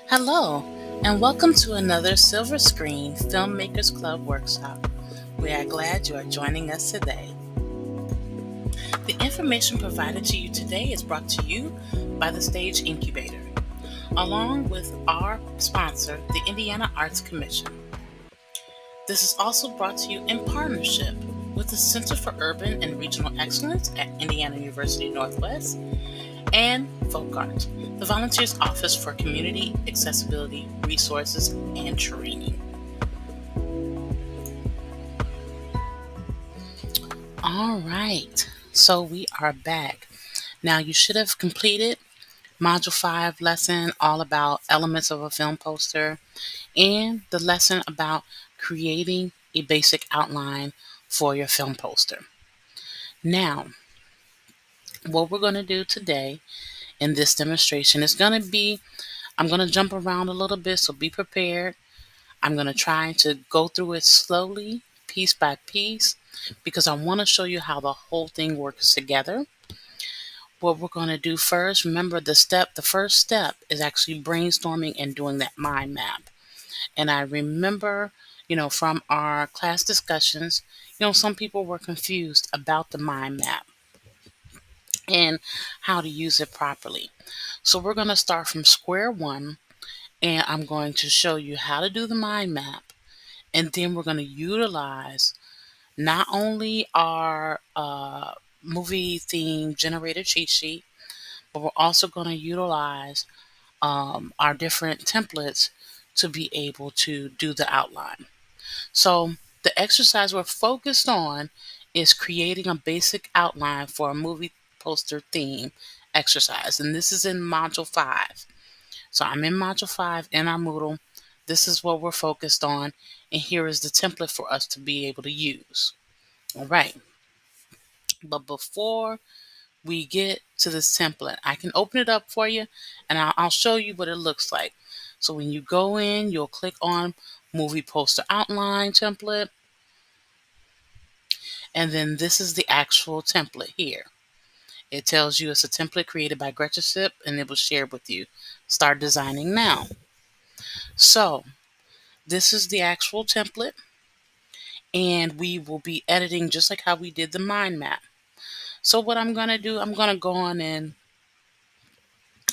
Hello, and welcome to another Silver Screen Filmmakers Club workshop. We are glad you are joining us today. The information provided to you today is brought to you by the Stage Incubator, along with our sponsor, the Indiana Arts Commission. This is also brought to you in partnership with the Center for Urban and Regional Excellence at Indiana University Northwest and Folk Art, the Volunteers Office for Community Accessibility Resources and Training. All right, so we are back. Now, you should have completed Module 5 lesson all about elements of a film poster and the lesson about creating a basic outline for your film poster. Now, what we're going to do today in this demonstration is going to be I'm going to jump around a little bit, so be prepared. I'm going to try to go through it slowly, piece by piece, because I want to show you how the whole thing works together. What we're going to do first, remember the first step is actually brainstorming and doing that mind map. And I remember, from our class discussions, some people were confused about the mind map and how to use it properly. So we're going to start from square one, and I'm going to show you how to do the mind map. And then we're going to utilize not only our movie theme generator cheat sheet, but we're also going to utilize our different templates to be able to do the outline. So the exercise we're focused on is creating a basic outline for a movie poster theme exercise. And this is in Module 5. So I'm in Module 5 in our Moodle. This is what we're focused on. And here is the template for us to be able to use. All right. But before we get to this template, I can open it up for you and I'll show you what it looks like. So when you go in, you'll click on Movie Poster Outline Template. And then this is the actual template here. It tells you it's a template created by Gretchen Sip and it was shared with you. Start designing now. So this is the actual template, and we will be editing just like how we did the mind map. So what I'm going to do, I'm going to go on and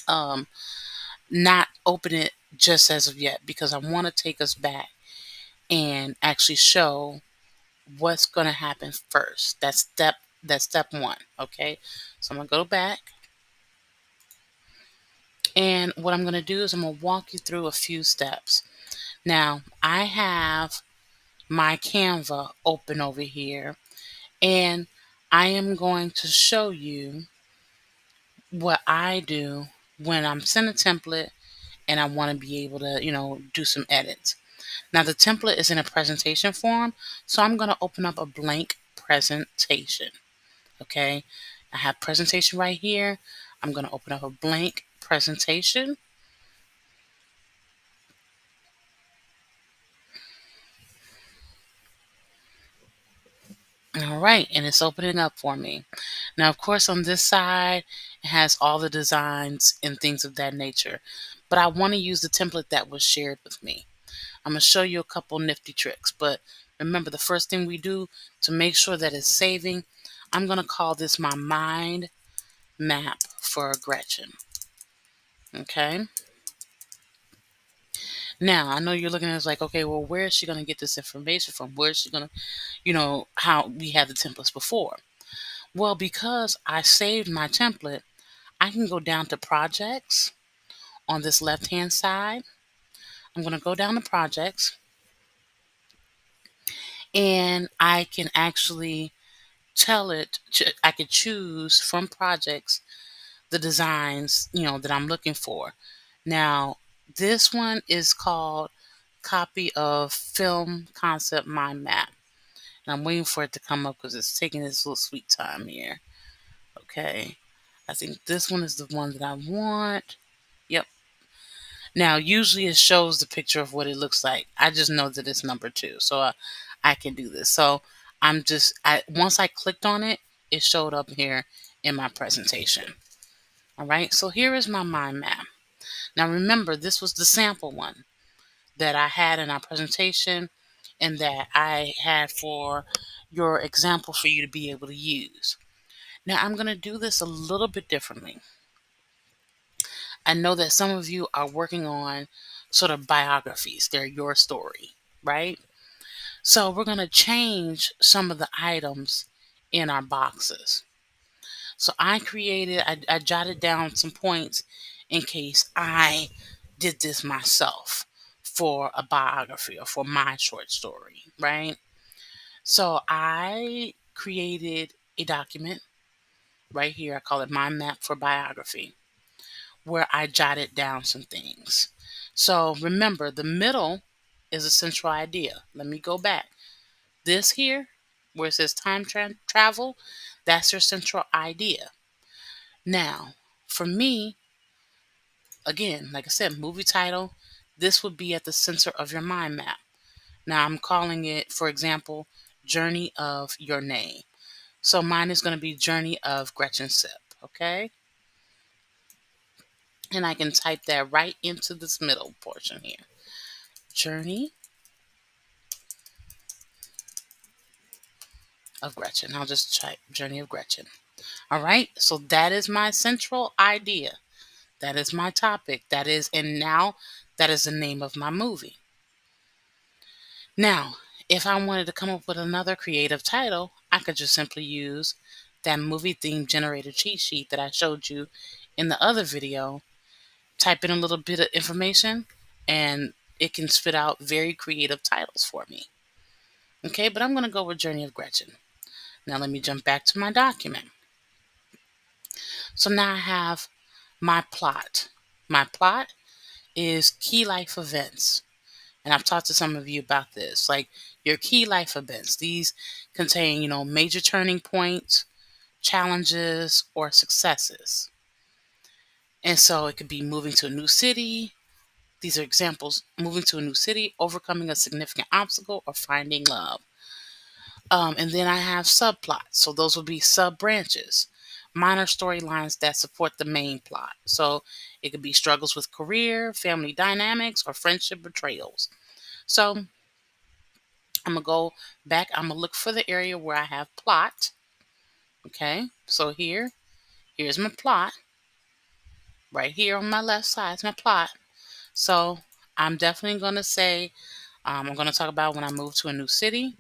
um, not open it just as of yet because I want to take us back and actually show what's going to happen first. That's step one. Okay. So I'm going to go back. And what I'm going to do is I'm going to walk you through a few steps. Now, I have my Canva open over here, and I am going to show you what I do when I'm sent a template and I want to be able to, do some edits. Now, the template is in a presentation form, so I'm going to open up a blank presentation. Okay, I have presentation right here. I'm going to open up a blank presentation. All right, and it's opening up for me. Now, of course, on this side, it has all the designs and things of that nature, but I want to use the template that was shared with me. I'm going to show you a couple nifty tricks, but remember the first thing we do to make sure that it's saving, I'm going to call this my mind map for Gretchen. Okay. Now, I know you're looking at it like, okay, well, where is she going to get this information from? Where is she going to, how we had the templates before? Well, because I saved my template, I can go down to projects on this left-hand side. I'm going to go down to projects, and I can actually I could choose from projects the designs, that I'm looking for. Now, this one is called Copy of Film Concept Mind Map. And I'm waiting for it to come up because it's taking its little sweet time here. Okay. I think this one is the one that I want. Yep. Now, usually it shows the picture of what it looks like. I just know that it's number 2, so I can do this. So once I clicked on it, it showed up here in my presentation. All right, so here is my mind map. Now remember, this was the sample one that I had in our presentation and that I had for your example for you to be able to use. Now I'm going to do this a little bit differently. I know that some of you are working on sort of biographies. They're your story, right? So we're going to change some of the items in our boxes. So I jotted down some points in case I did this myself for a biography or for my short story, right? So I created a document right here. I call it My Map for Biography, where I jotted down some things. So remember, the middle is a central idea. Let me go back. This here, where it says travel, that's your central idea. Now, for me, again, like I said, movie title, this would be at the center of your mind map. Now, I'm calling it, for example, Journey of Your Name. So mine is going to be Journey of Gretchen Sip, okay? And I can type that right into this middle portion here. Journey of Gretchen. I'll just type Journey of Gretchen. All right, so that is my central idea. That is my topic. And now that is the name of my movie. Now, if I wanted to come up with another creative title, I could just simply use that movie theme generator cheat sheet that I showed you in the other video, type in a little bit of information, and it can spit out very creative titles for me. Okay, but I'm going to go with Journey of Gretchen. Now let me jump back to my document. So now I have my plot. My plot is key life events. And I've talked to some of you about this. Like your key life events. These contain, major turning points, challenges, or successes. And so it could be moving to a new city. These are examples: moving to a new city, overcoming a significant obstacle, or finding love. And then I have subplots. So those will be sub branches, minor storylines that support the main plot. So it could be struggles with career, family dynamics, or friendship betrayals. So I'm going to go back. I'm going to look for the area where I have plot. Okay. So here's my plot. Right here on my left side is my plot. So I'm definitely going to say, I'm going to talk about when I move to a new city.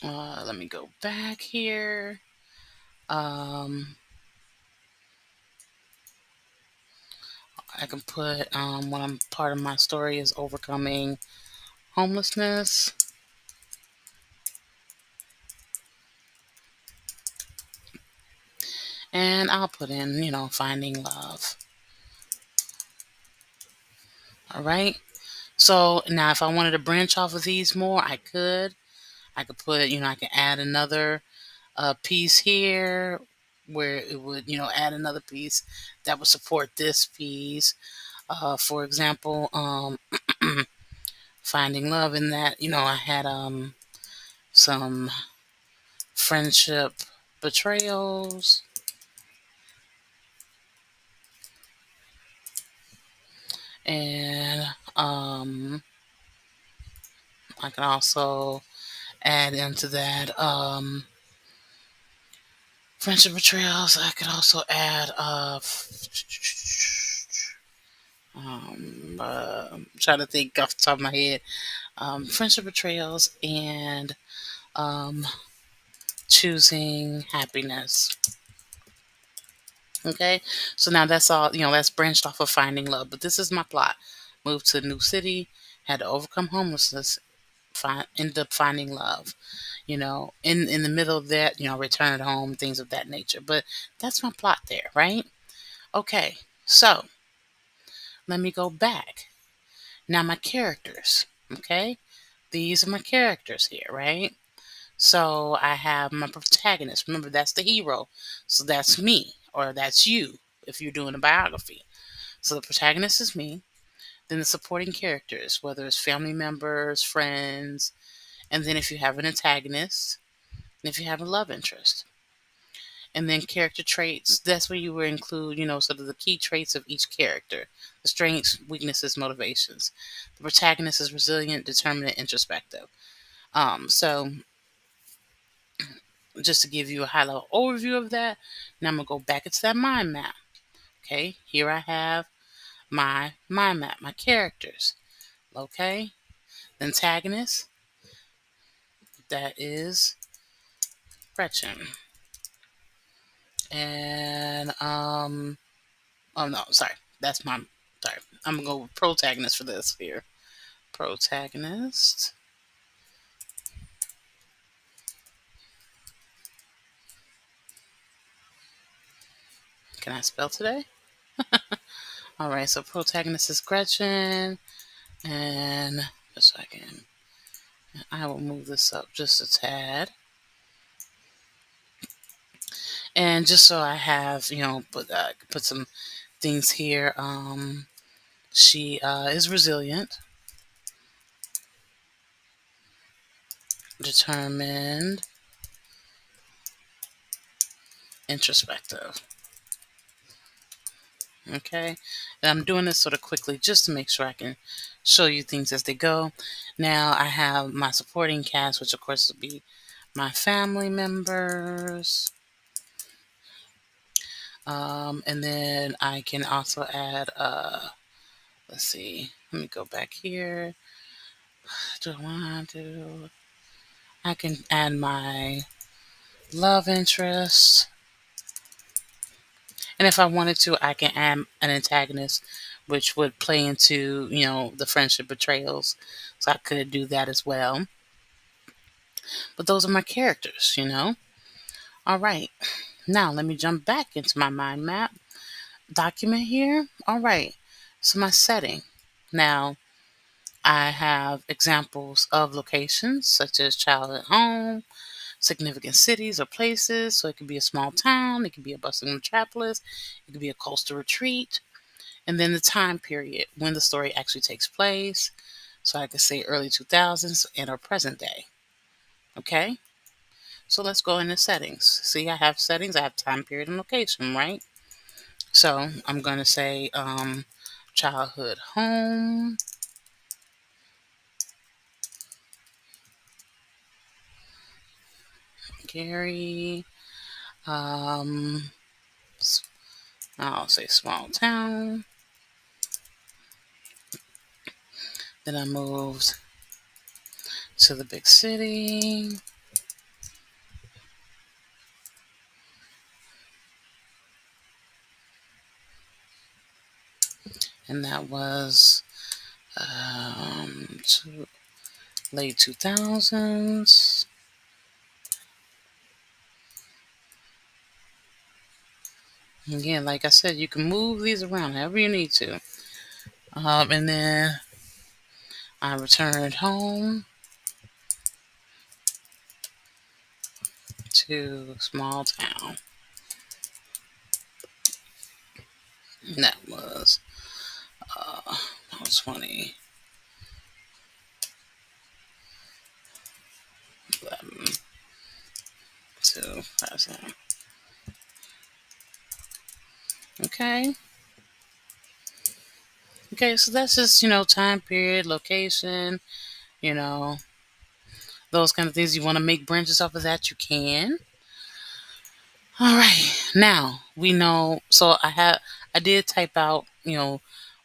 Let me go back here. I can put when I'm part of my story is overcoming homelessness. And I'll put in, finding love. All right. So now if I wanted to branch off of these more, I could. I could put, I can add another piece here where it would, add another piece that would support this piece. For example, finding love in that, I had some friendship betrayals. And I can also add into that friendship betrayals. I could also add I'm trying to think off the top of my head. Friendship betrayals and um, choosing happiness. Okay, so now that's all, that's branched off of finding love. But this is my plot. Moved to a new city, had to overcome homelessness, ended up finding love. In the middle of that, return home, things of that nature. But that's my plot there, right? Okay, so let me go back. Now my characters, okay? These are my characters here, right? So I have my protagonist. Remember, that's the hero. So that's me, or that's you, if you're doing a biography. So the protagonist is me. Then the supporting characters, whether it's family members, friends, and then if you have an antagonist, And if you have a love interest. And then character traits, that's where you will include, sort of the key traits of each character, the strengths, weaknesses, motivations. The protagonist is resilient, determined, and introspective. So just to give you a high level overview of that, now I'm going to go back into that mind map. Okay, here I have my mind map, my characters. Okay, the antagonist, that is Gretchen. And, oh no, sorry, that's my, sorry, I'm going to go with protagonist for this here. Protagonist. Can I spell today? All right, so protagonist is Gretchen, and just so I can, I will move this up just a tad, and just so I have, put some things here. She is resilient, determined, introspective. Okay, and I'm doing this sort of quickly just to make sure I can show you things as they go. Now I have my supporting cast, which of course will be my family members. And then I can also add, let's see, let me go back here. Do I want to? I can add my love interest. And if I wanted to, I can add an antagonist, which would play into, the friendship betrayals. So I could do that as well. But those are my characters. All right. Now let me jump back into my mind map document here. All right. So my setting. Now, I have examples of locations such as childhood home, significant cities or places. So it could be a small town, it could be a bustling metropolis, it could be a coastal retreat. And then the time period when the story actually takes place. So I could say early 2000s and or present day. Okay? So let's go into settings. See, I have settings, I have time period and location, right? So I'm going to say childhood home, Gary. Um, I'll say small town. Then I moved to the big city. And that was late 2000s. Again, like I said, you can move these around however you need to. And then I returned home to small town. And that was 2011 to present. Okay. Okay, so that's just, time period, location, you know, those kind of things. You want to make branches off of that, you can. All right. Now we know. So I did type out,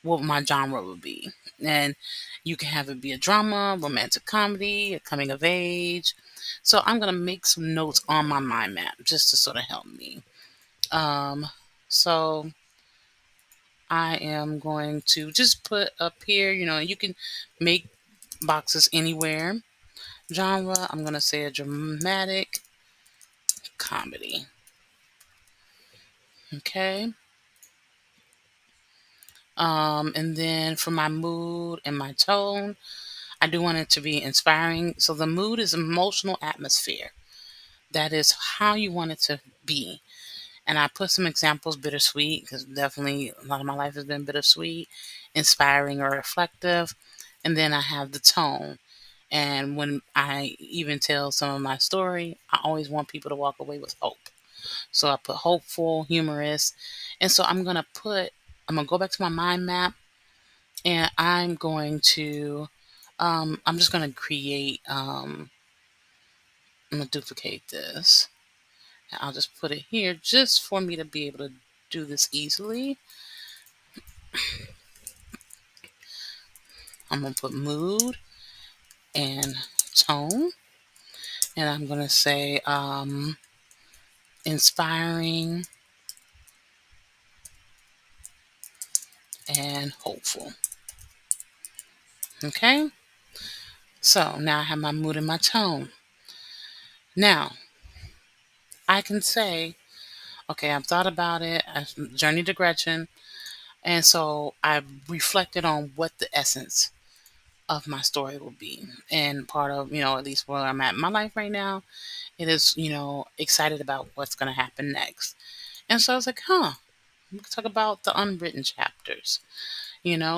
what my genre would be, and you can have it be a drama, romantic comedy, a coming of age. So I'm gonna make some notes on my mind map just to sort of help me. Um, so I am going to just put up here, you can make boxes anywhere. Genre, I'm gonna say a dramatic comedy. Okay. And then for my mood and my tone, I do want it to be inspiring. So the mood is emotional atmosphere. That is how you want it to be. And I put some examples, bittersweet, because definitely a lot of my life has been bittersweet, inspiring or reflective. And then I have the tone. And when I even tell some of my story, I always want people to walk away with hope. So I put hopeful, humorous. And so I'm going to go back to my mind map, and I'm just going to I'm going to duplicate this. And I'll just put it here just for me to be able to do this easily. I'm going to put mood and tone. And I'm going to say inspiring and hopeful. Okay? So now I have my mood and my tone. Now, I can say, okay, I've thought about it. I've journeyed to Gretchen. And so I reflected on what the essence of my story will be. And part of, at least where I'm at in my life right now, it is, excited about what's going to happen next. And so I was like, we can talk about the unwritten chapters.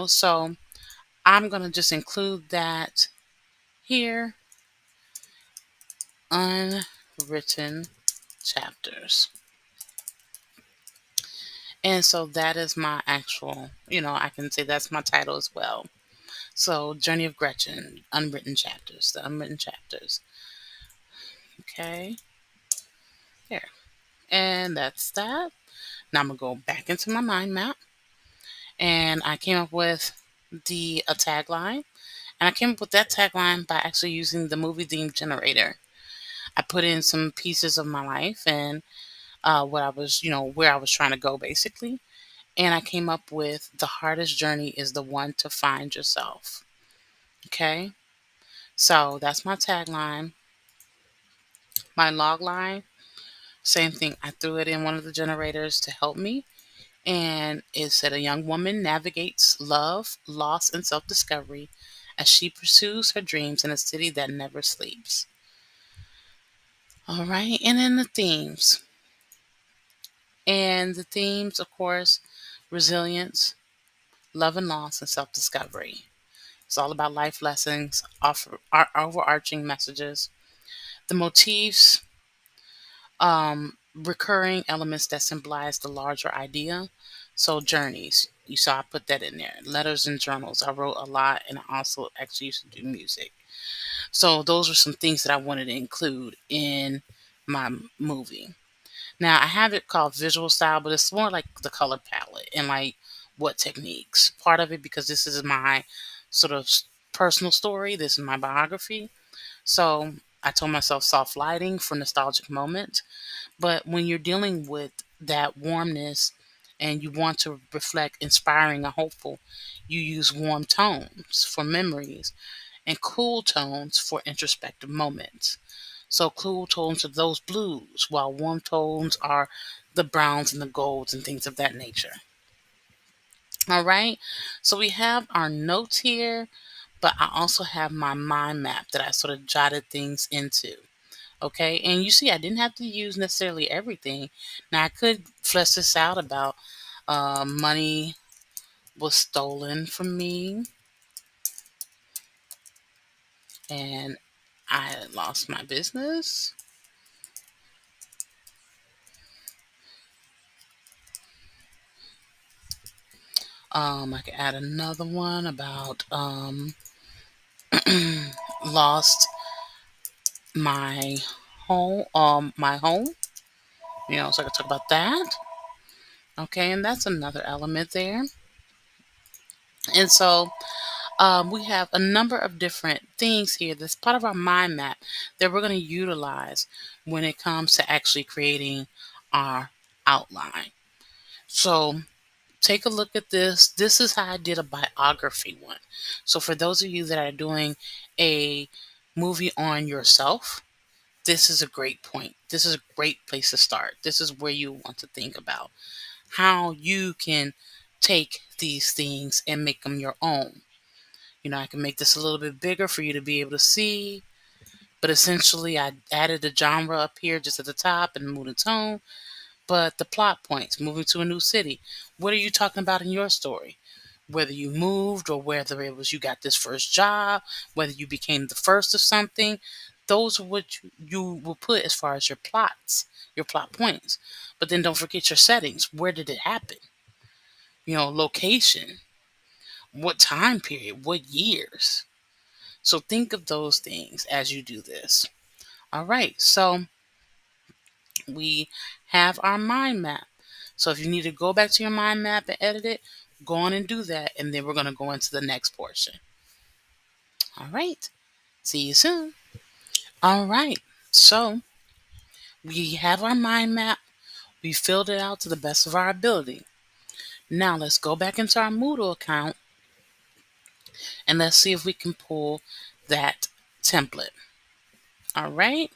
So I'm going to just include that here, unwritten chapters. And so that is my actual, I can say that's my title as well. So, Journey of Gretchen, unwritten chapters, the unwritten chapters. Okay, there. And that's that. Now I'm going to go back into my mind map. And I came up with a tagline. And I came up with that tagline by actually using the movie theme generator. I put in some pieces of my life and what I was, where I was trying to go basically. And I came up with the hardest journey is the one to find yourself. Okay, so that's my tagline. My log line, same thing. I threw it in one of the generators to help me. And it said a young woman navigates love, loss, and self discovery as she pursues her dreams in a city that never sleeps. All right, and then the themes. And the themes, of course, resilience, love and loss, and self discovery. It's all about life lessons, overarching messages. The motifs, recurring elements that symbolize the larger idea. So journeys. You saw I put that in there. Letters and journals. I wrote a lot, and I also actually used to do music. So those are some things that I wanted to include in my movie. Now I have it called visual style, but it's more like the color palette and like what techniques. Part of it because this is my sort of personal story. This is my biography. So I told myself soft lighting for nostalgic moments. But when you're dealing with that warmness and you want to reflect inspiring and hopeful, you use warm tones for memories and cool tones for introspective moments. So cool tones are those blues, while warm tones are the browns and the golds and things of that nature. All right. So we have our notes here, but I also have my mind map that I sort of jotted things into. Okay, and you see, I didn't have to use necessarily everything. Now, I could flesh this out about money was stolen from me and I lost my business. I could add another one about lost my home. So I could talk about that. Okay, and that's another element there. And so we have a number of different things here that's part of our mind map that we're going to utilize when it comes to actually creating our outline. So take a look at this. This is how I did a biography one. So for those of you that are doing a movie on yourself, this is a great point. This is a great place to start. This is where you want to think about how you can take these things and make them your own. I can make this a little bit bigger for you to be able to see. But essentially, I added a genre up here just at the top and mood and tone. But the plot points, moving to a new city. What are you talking about in your story? whether you moved or whether it was you got this first job, whether you became the first of something. Those are what you will put as far as your plots, your plot points. But then don't forget your settings. Where did it happen? Location, what time period, what years. So think of those things as you do this. All right, so we have our mind map. So if you need to go back to your mind map and edit it, go on and do that. And then we're going to go into the next portion. All right. See you soon. All right. So we have our mind map. We filled it out to the best of our ability. Now let's go back into our Moodle account and let's see if we can pull that template. All right.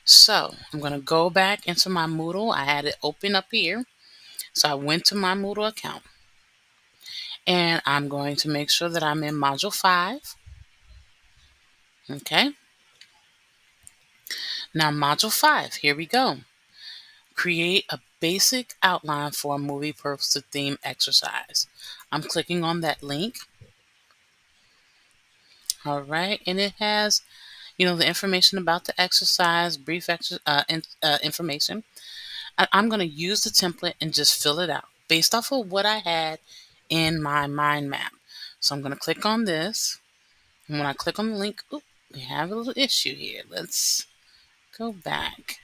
So I'm going to go back into my Moodle. I had it open up here. So I went to my Moodle account and I'm going to make sure that I'm in module 5. Okay. Now module 5, here we go. Create a basic outline for a movie poster theme exercise. I'm clicking on that link. All right. And it has, the information about the exercise, brief information. I'm going to use the template and just fill it out based off of what I had in my mind map. So I'm going to click on this. And when I click on the link, we have a little issue here. Let's go back.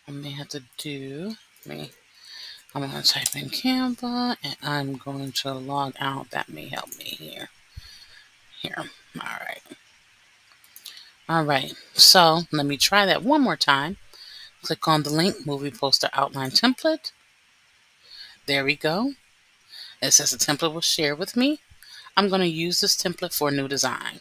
I may have to do me. I'm going to type in Canva and I'm going to log out. That may help me here. Here. All right. All right. So let me try that one more time. Click on the link, movie poster outline template. There we go. It says the template was shared with me. I'm going to use this template for a new design.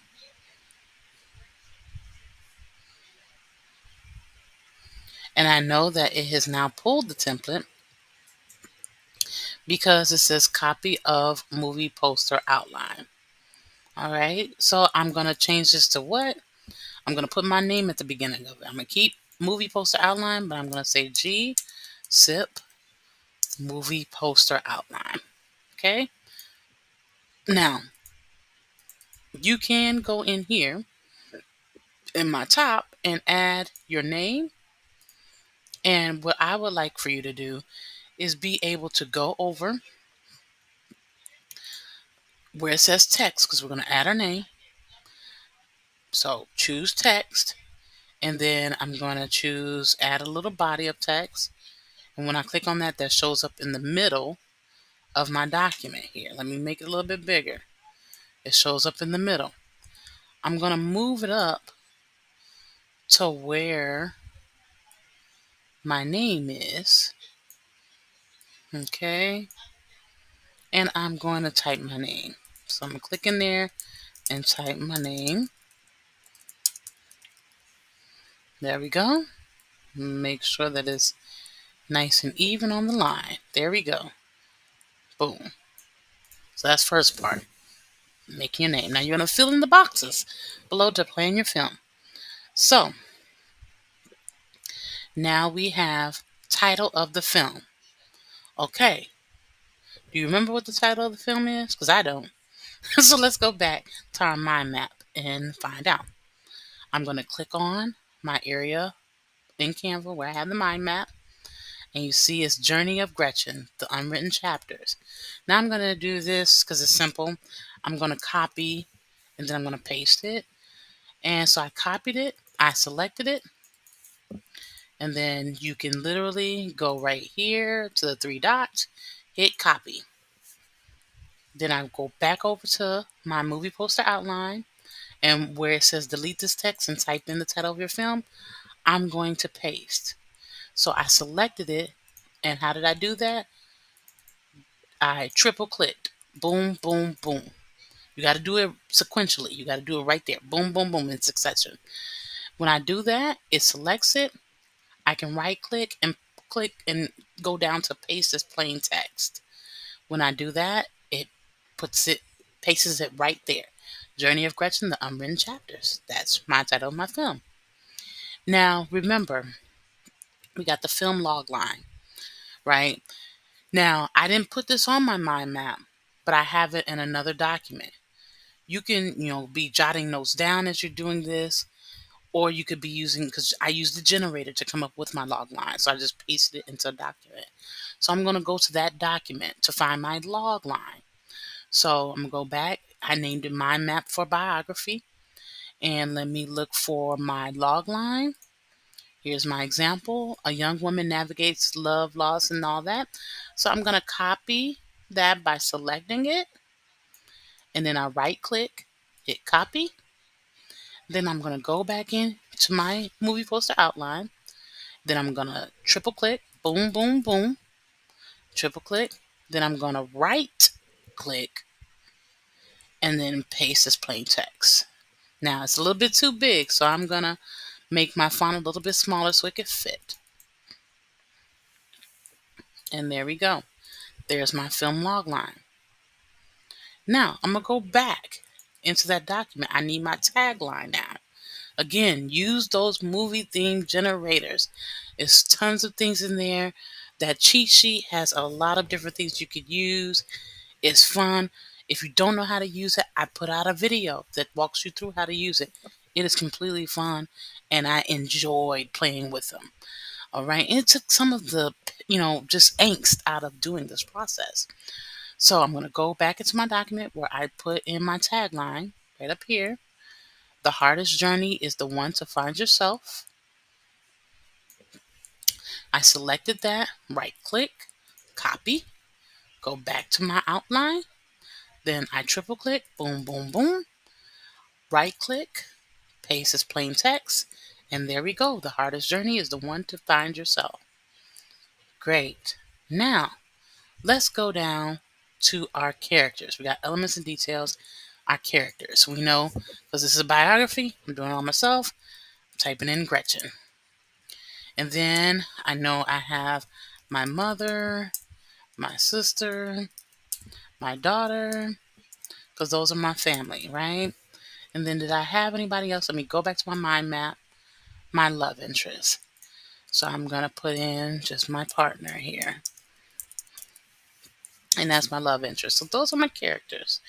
And I know that it has now pulled the template because it says copy of movie poster outline. All right. So I'm going to change this to what? I'm going to put my name at the beginning of it. I'm going to keep movie poster outline, but I'm going to say G SIP movie poster outline. Okay. Now, you can go in here in my top and add your name. And what I would like for you to do is be able to go over where it says text, because we're going to add our name. So choose text, and then I'm going to choose add a little body of text. And when I click on that, that shows up in the middle of my document here. Let me make it a little bit bigger. It shows up in the middle. I'm going to move it up to where my name is. Okay. And I'm going to type my name. So I'm going to click in there and type my name. There we go. Make sure that it's nice and even on the line. There we go. Boom. So that's first part. Make your name. Now you're going to fill in the boxes below to plan your film. So now we have title of the film. Okay. Do you remember what the title of the film is? Because I don't. So let's go back to our mind map and find out. I'm going to click on my area in Canva where I have the mind map. And you see it's Journey of Gretchen, the unwritten chapters. Now I'm going to do this because it's simple. I'm going to copy and then I'm going to paste it. And so I copied it, I selected it, and then you can literally go right here to the 3 dots, hit copy. Then I go back over to my movie poster outline, and where it says delete this text and type in the title of your film, I'm going to paste. So I selected it, and how did I do that? I triple clicked. Boom, boom, boom. You got to do it sequentially. You got to do it right there. Boom, boom, boom in succession. When I do that, it selects it. I can right click and go down to paste as plain text. When I do that, it puts it pastes it right there. Journey of Gretchen, the Unwritten Chapters. That's my title of my film. Now, remember, we got the film log line, right? Now, I didn't put this on my mind map, but I have it in another document. You can, be jotting notes down as you're doing this, or you could be using, because I used the generator to come up with my log line. So I just pasted it into a document. So I'm going to go to that document to find my log line. So I'm going to go back. I named it Mind Map for Biography. And let me look for my log line. Here's my example. A young woman navigates love, loss, and all that. So I'm going to copy that by selecting it. And then I right click, hit copy. Then I'm going to go back in to my movie poster outline. Then I'm going to triple click, boom, boom, boom, triple click. Then I'm going to right click and then paste as plain text. Now it's a little bit too big, so I'm going to make my font a little bit smaller so it can fit. And there we go. There's my film log line. Now I'm going to go back into that document. I need my tagline now. Again, use those movie theme generators. There's tons of things in there. That cheat sheet has a lot of different things you could use. It's fun. If you don't know how to use it, I put out a video that walks you through how to use it. It is completely fun, and I enjoyed playing with them. All right. And it took some of the, just angst out of doing this process. So I'm going to go back into my document where I put in my tagline right up here. The hardest journey is the one to find yourself. I selected that, right click, copy, go back to my outline. Then I triple click, boom, boom, boom, right click, paste as plain text. And there we go. The hardest journey is the one to find yourself. Great. Now, let's go down to our characters. We got elements and details, our characters. We know, because this is a biography, I'm doing it all myself, I'm typing in Gretchen. And then I know I have my mother, my sister, my daughter, because those are my family, right? And then did I have anybody else? Let me go back to my mind map, my love interest. So I'm going to put in just my partner here. And that's my love interest. So those are my characters.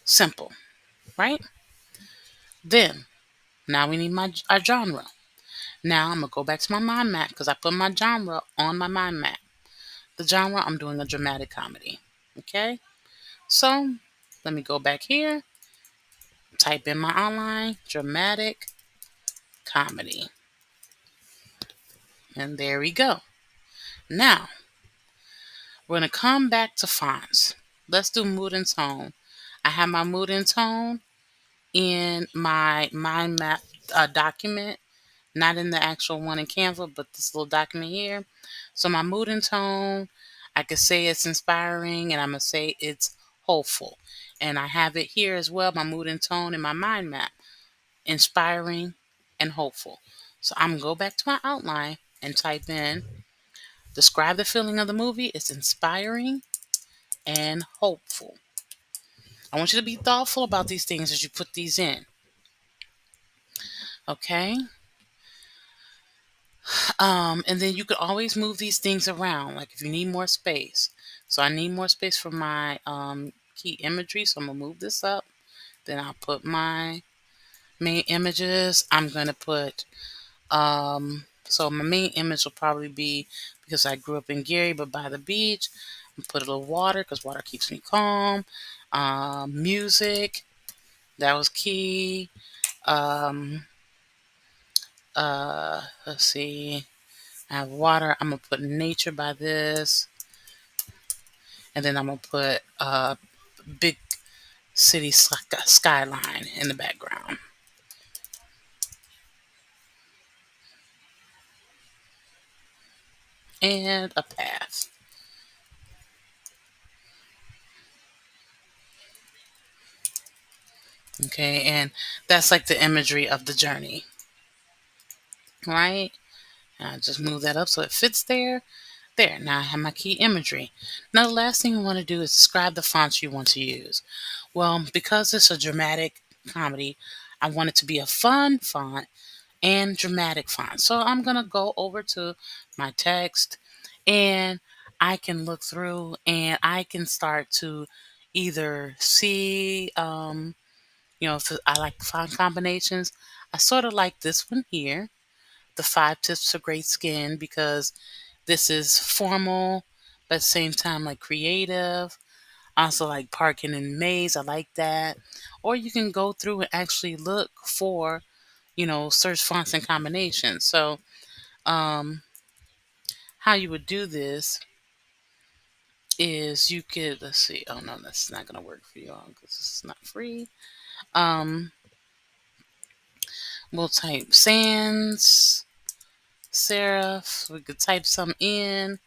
Simple, right? Then, now we need our genre. Now I'm going to go back to my mind map because I put my genre on my mind map. The genre, I'm doing a dramatic comedy. Okay? So, let me go back here, type in my outline, dramatic comedy. And there we go. Now, we're going to come back to fonts. Let's do mood and tone. I have my mood and tone in my mind map document, not in the actual one in Canva, but this little document here. So my mood and tone, I could say it's inspiring, and I'm going to say it's hopeful. And I have it here as well, my mood and tone in my mind map, inspiring and hopeful. So I'm going to go back to my outline and type in, describe the feeling of the movie. It's inspiring and hopeful. I want you to be thoughtful about these things as you put these in. Okay? And then you could always move these things around, like if you need more space. So I need more space for my key imagery, so I'm going to move this up. Then I'll put my main images. I'm going to put, so my main image will probably be, because I grew up in Gary, but by the beach. Put a little water, because water keeps me calm. Music, that was key. Let's see. I have water. I'm going to put nature by this. And then I'm going to put big city skyline in the background. And a path. Okay, and that's like the imagery of the journey. Right? And I just move that up so it fits there. There, now I have my key imagery. Now the last thing you want to do is describe the fonts you want to use. Well, because it's a dramatic comedy, I want it to be a fun font and dramatic font. So I'm going to go over to my text and I can look through and I can start to either see, if I like font combinations. I sort of like this one here, the Five Tips for Great Skin, because this is formal, but at the same time like creative. I also like Parkin and Maze. I like that. Or you can go through and actually look for, search fonts and combinations. So, um, how you would do this is you could, let's see. Oh no, that's not gonna work for you all because it's not free. Um, we'll type sans serif. We could type some in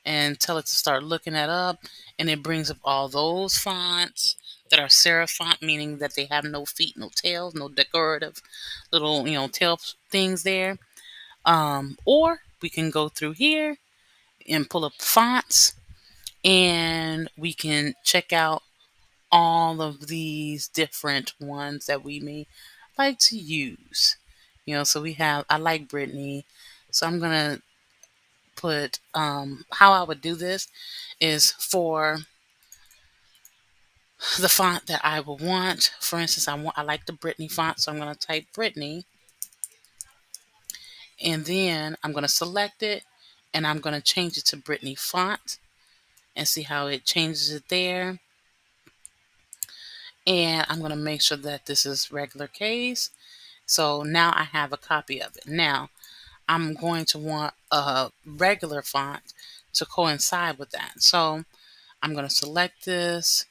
and tell it to start looking that up, and it brings up all those fonts that are serif font, meaning that they have no feet, no tails, no decorative little tail things there. Or we can go through here and pull up fonts, and we can check out all of these different ones that we may like to use. So we have, I like Brittany, so I'm gonna put, how I would do this is for the font that I would want. For instance, I like the Brittany font, so I'm going to type Brittany, and then I'm going to select it, and I'm going to change it to Brittany font, and see how it changes it there. And I'm going to make sure that this is regular case. So now I have a copy of it. Now I'm going to want a regular font to coincide with that. So I'm going to select this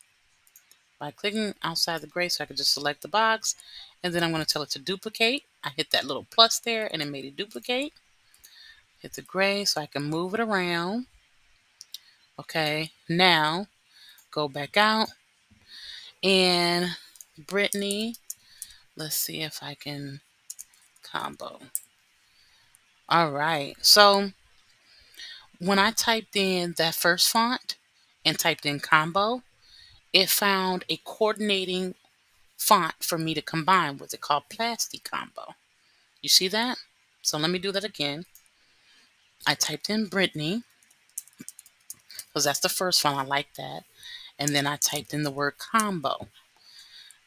by clicking outside the gray, so I can just select the box, and then I'm going to tell it to duplicate. I hit that little plus there and it made it duplicate. Hit the gray so I can move it around. Okay, now go back out, and Brittany, let's see if I can combo. All right, so when I typed in that first font and typed in combo, it found a coordinating font for me to combine with it called Plasti Combo. You see that? So let me do that again. I typed in Brittany because that's the first one. I like that. And then I typed in the word combo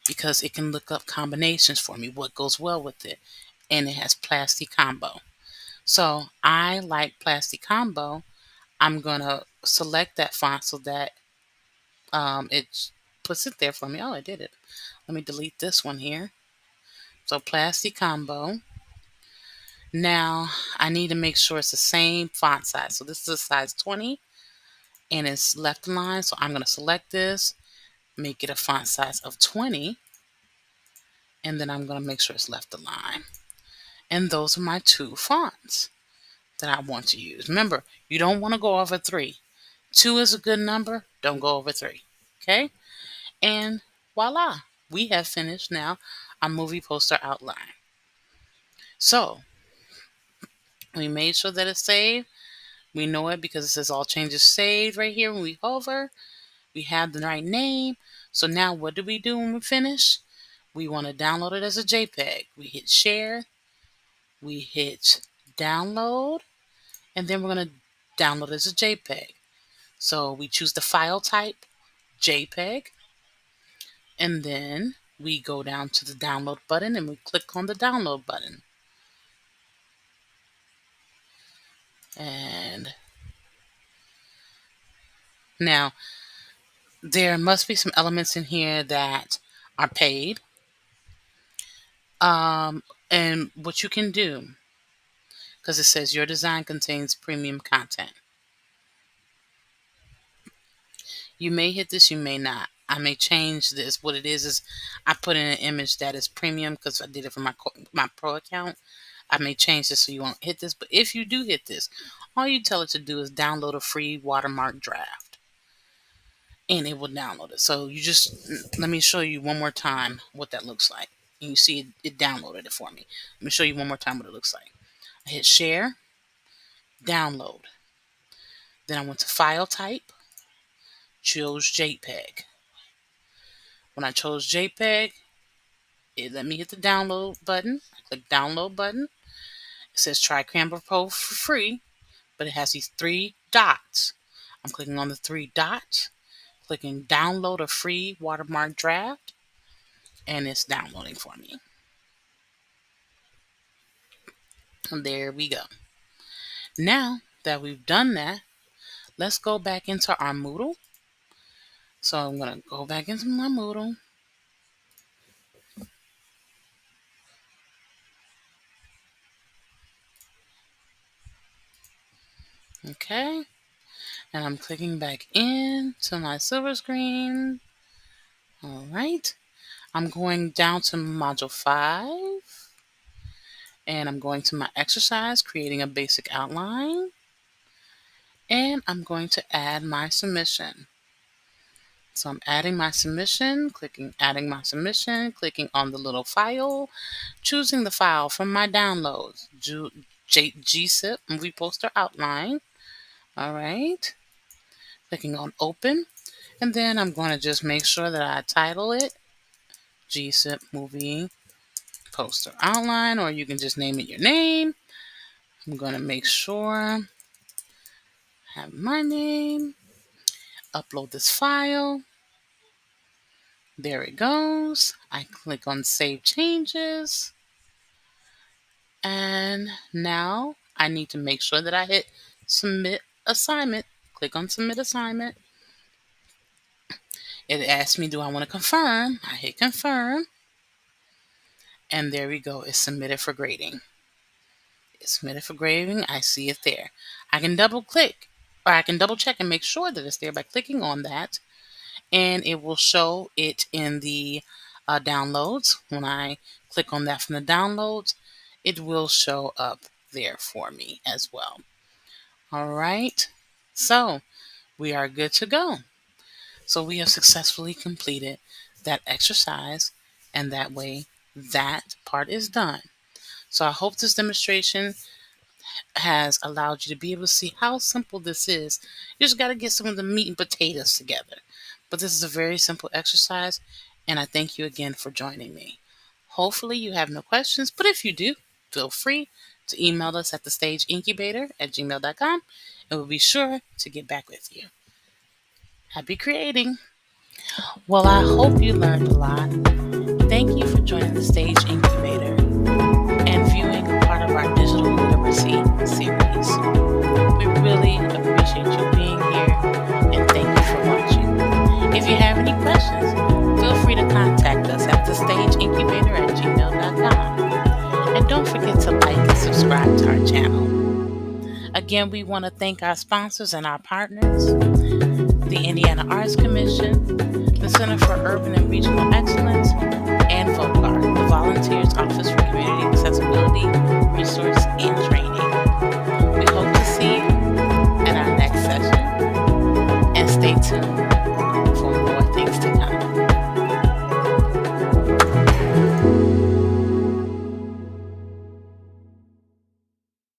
because it can look up combinations for me, what goes well with it. And it has Plasti Combo. So I like Plasti Combo. I'm going to select that font so that it puts it there for me. Oh, I did it. Let me delete this one here. So Plasti Combo. Now I need to make sure it's the same font size. So this is a size 20 and it's left align. So I'm going to select this, make it a font size of 20, and then I'm going to make sure it's left align. And those are my two fonts that I want to use. Remember, you don't want to go over 3. 2 is a good number. Don't go over 3. Okay? And voila, we have finished now our movie poster outline. So we made sure that it's saved. We know it because it says all changes saved right here when we hover. We have the right name. So now what do we do when we finish? We want to download it as a JPEG. We hit share, we hit download, and then we're going to download it as a JPEG. So we choose the file type, JPEG, and then we go down to the download button and we click on the download button. And now there must be some elements in here that are paid. And what you can do, because it says your design contains premium content. You may hit this, you may not. I may change this. What it is I put in an image that is premium because I did it for my pro account. I may change this so you won't hit this. But if you do hit this, all you tell it to do is download a free watermark draft, and it will download it. So you just let me show you one more time what that looks like. And you see it downloaded it for me. Let me show you one more time what it looks like. I hit share, download. Then I went to File Type, chose JPEG. When I chose JPEG, it let me hit the download button. I click download button. It says try Canva Pro for free, but it has these three dots. I'm clicking on the three dots, clicking download a free watermark draft, and it's downloading for me. And there we go. Now that we've done that, let's go back into our Moodle. So I'm going to go back into my Moodle. Okay. And I'm clicking back into my silver screen. All right. I'm going down to module 5. And I'm going to my exercise, creating a basic outline. And I'm going to add my submission. So I'm adding my submission, clicking adding my submission, clicking on the little file, choosing the file from my downloads, GZIP movie poster outline. All right. Clicking on open. And then I'm going to just make sure that I title it GZIP movie poster outline, or you can just name it your name. I'm going to make sure I have my name, upload this file. There it goes. I click on Save Changes. And now I need to make sure that I hit Submit Assignment. Click on Submit Assignment. It asks me, do I want to confirm? I hit Confirm. And there we go. It's submitted for grading. It's submitted for grading. I see it there. I can double click, or I can double check and make sure that it's there by clicking on that. And it will show it in the downloads. When I click on that from the downloads, it will show up there for me as well. All right. So we are good to go. So we have successfully completed that exercise, and that way that part is done. So I hope this demonstration has allowed you to be able to see how simple this is. You just got to get some of the meat and potatoes together. But this is a very simple exercise, and I thank you again for joining me. Hopefully you have no questions, but if you do, feel free to email us at thestageincubator@gmail.com, and we'll be sure to get back with you. Happy creating! Well, I hope you learned a lot. Thank you for joining the Stage Incubator and viewing part of our digital literacy series. We really appreciate you being here, and thank you for watching. If you have any questions, feel free to contact us at thestageincubator@gmail.com. And don't forget to like and subscribe to our channel. Again, we want to thank our sponsors and our partners: the Indiana Arts Commission, the Center for Urban and Regional Excellence,